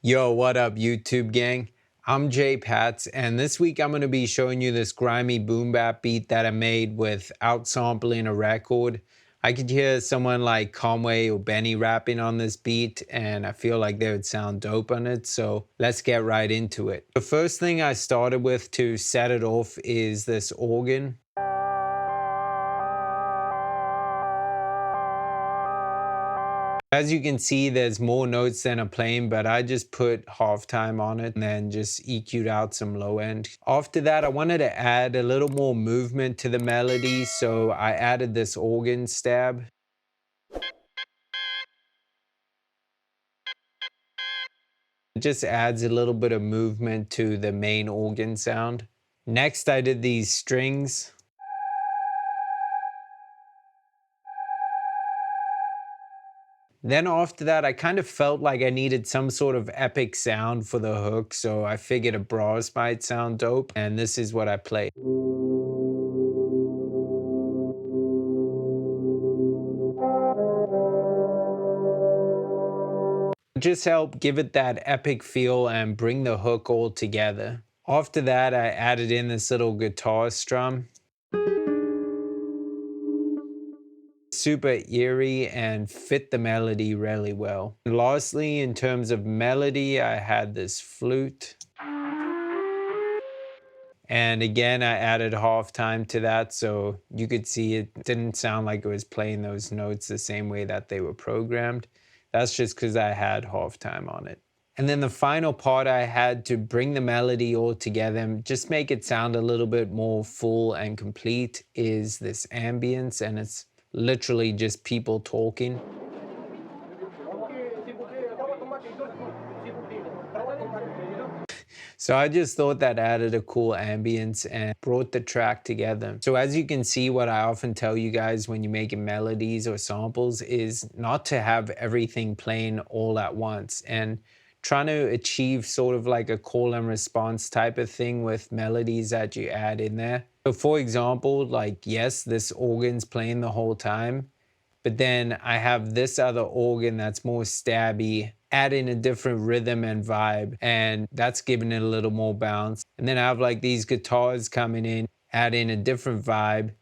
Yo, what up YouTube gang? I'm Jay Pats, and this week I'm going to be showing you this grimy boom bap beat that I made without sampling a record. I could hear someone like Conway or Benny rapping on this beat, and I feel like they would sound dope on it, so let's get right into it. The first thing I started with to set it off is this organ. As you can see, there's more notes than I'm playing, but I just put halftime on it and then just EQ'd out some low end. After that, I wanted to add a little more movement to the melody, so I added this organ stab. It just adds a little bit of movement to the main organ sound. Next, I did these strings. Then after that, I kind of felt like I needed some sort of epic sound for the hook, so I figured a brass might sound dope, and this is what I played. Just help give it that epic feel and bring the hook all together. After that, I added in this little guitar strum. Super eerie and fit the melody really well. And lastly, in terms of melody, I had this flute. And again, I added halftime to that, so you could see it didn't sound like it was playing those notes the same way that they were programmed. That's just because I had halftime on it. And then the final part I had to bring the melody all together and just make it sound a little bit more full and complete is this ambience, and it's literally just people talking. So I just thought that added a cool ambience and brought the track together. So as you can see, what I often tell you guys when you're making melodies or samples is not to have everything playing all at once, and trying to achieve sort of like a call and response type of thing with melodies that you add in there. So for example, like, yes, this organ's playing the whole time, but then I have this other organ that's more stabby, adding a different rhythm and vibe, and that's giving it a little more bounce. And then I have like these guitars coming in, adding a different vibe,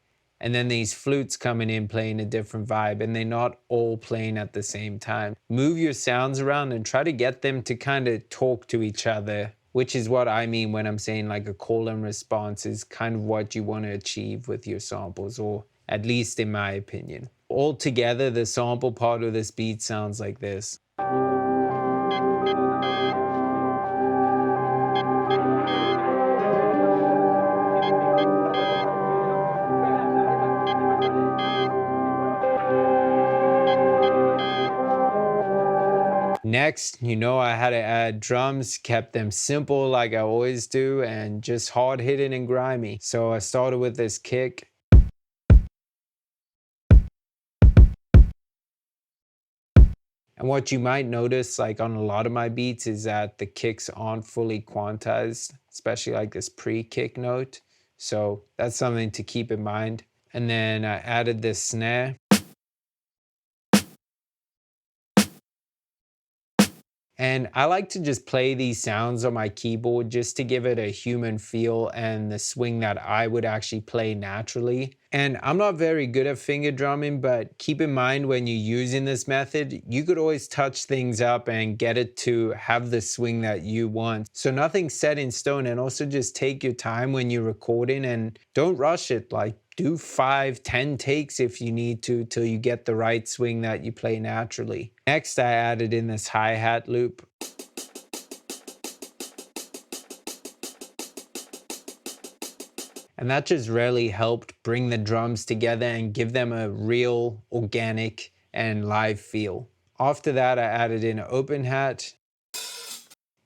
and then these flutes coming in playing a different vibe, and they're not all playing at the same time. Move your sounds around and try to get them to kind of talk to each other, which is what I mean when I'm saying like a call and response is kind of what you want to achieve with your samples, or at least in my opinion. Altogether, the sample part of this beat sounds like this. Next, you know I had to add drums, kept them simple like I always do, and just hard hitting and grimy. So I started with this kick. And what you might notice like on a lot of my beats is that the kicks aren't fully quantized, especially like this pre-kick note. So that's something to keep in mind. And then I added this snare. And I like to just play these sounds on my keyboard just to give it a human feel and the swing that I would actually play naturally. And I'm not very good at finger drumming, but keep in mind when you're using this method, you could always touch things up and get it to have the swing that you want. So nothing's set in stone, and also just take your time when you're recording and don't rush it. Like, do 5, 10 takes if you need to till you get the right swing that you play naturally. Next, I added in this hi-hat loop. And that just really helped bring the drums together and give them a real, organic, and live feel. After that, I added in an open hat.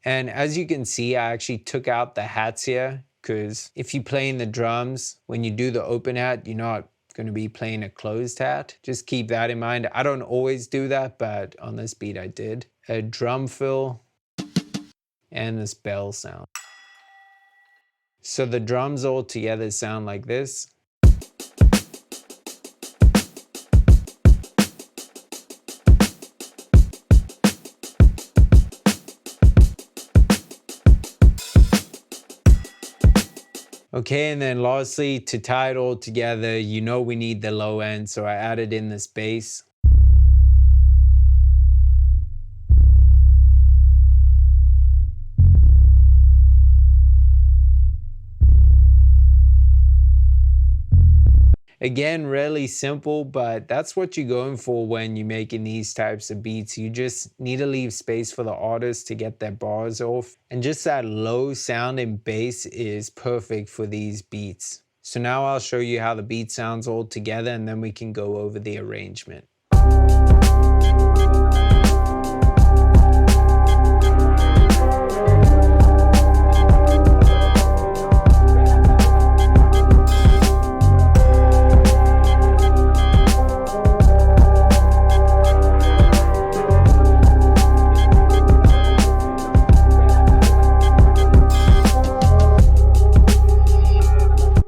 And as you can see, I actually took out the hats here, because if you play in the drums, when you do the open hat, you're not going to be playing a closed hat. Just keep that in mind. I don't always do that, but on this beat I did. A drum fill and this bell sound. So the drums all together sound like this. Okay, and then lastly, to tie it all together, you know we need the low end, so I added in this bass. Again, really simple, but that's what you're going for when you're making these types of beats. You just need to leave space for the artist to get their bars off. And just that low sounding bass is perfect for these beats. So now I'll show you how the beat sounds all together, and then we can go over the arrangement.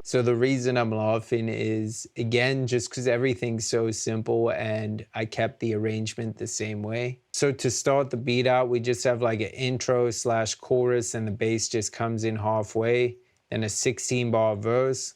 So the reason I'm laughing is, again, just because everything's so simple and I kept the arrangement the same way. So to start the beat out, we just have like an intro slash chorus, and the bass just comes in halfway. Then a 16 bar verse,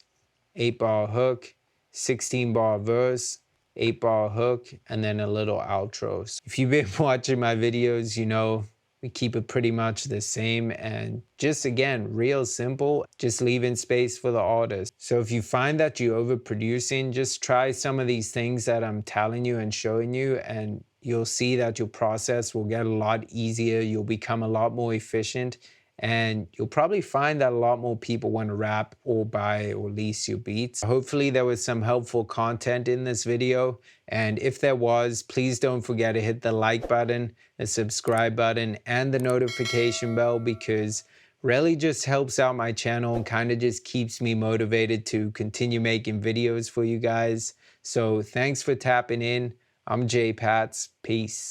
8 bar hook, 16 bar verse, 8 bar hook, and then a little outro. So if you've been watching my videos, you know we keep it pretty much the same, and just again, real simple, just leaving space for the artist. So if you find that you're overproducing, just try some of these things that I'm telling you and showing you, and you'll see that your process will get a lot easier. You'll become a lot more efficient, and you'll probably find that a lot more people want to rap or buy or lease your beats. Hopefully there was some helpful content in this video, and if there was, please don't forget to hit the like button, the subscribe button, and the notification bell, because really just helps out my channel and kind of just keeps me motivated to continue making videos for you guys. So thanks for tapping in. I'm Jay Pats. Peace.